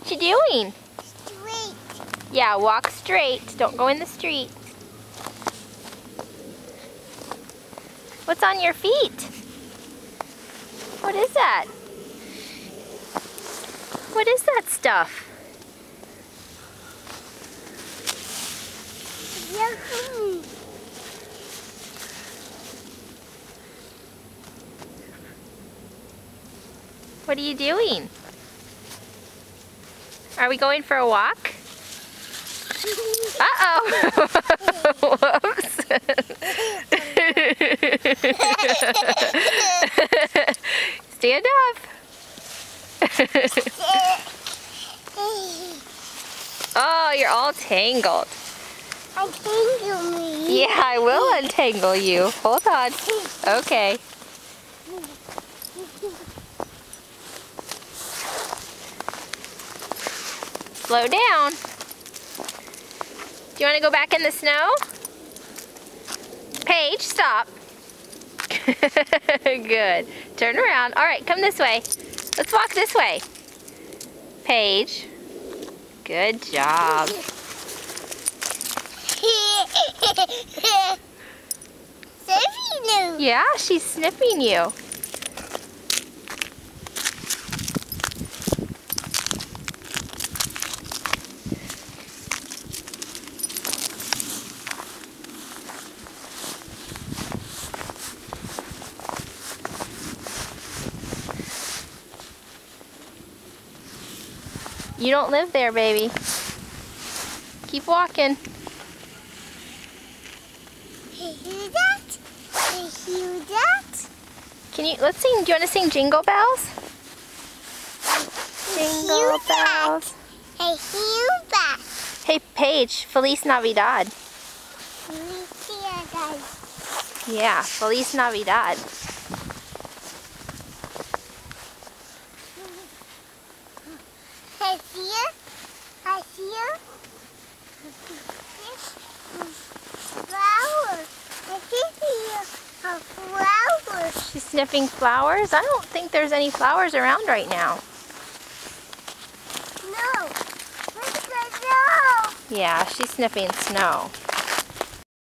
What you doing? Straight. Yeah, walk straight. Don't go in the street. What's on your feet? What is that? What is that stuff? Yahoo! What are you doing? Are we going for a walk? Uh-oh! Whoops! Stand up! Oh, you're all tangled. Untangle me. Yeah, I will untangle you. Hold on. Okay. Slow down. Do you want to go back in the snow? Paige, stop. Good. Turn around. All right, come this way. Let's walk this way. Paige. Good job. Yeah, she's sniffing you. You don't live there, baby. Keep walking. Hey, hear that? Hey, hear that? Can you, let's sing, do you want to sing Jingle Bells? Jingle bells. Hey, hear that? Hey, Paige, Feliz Navidad. Yeah, Feliz Navidad. I see flower. I see a flower. She's sniffing flowers? I don't think there's any flowers around right now. No. Where's the snow? Yeah, she's sniffing snow.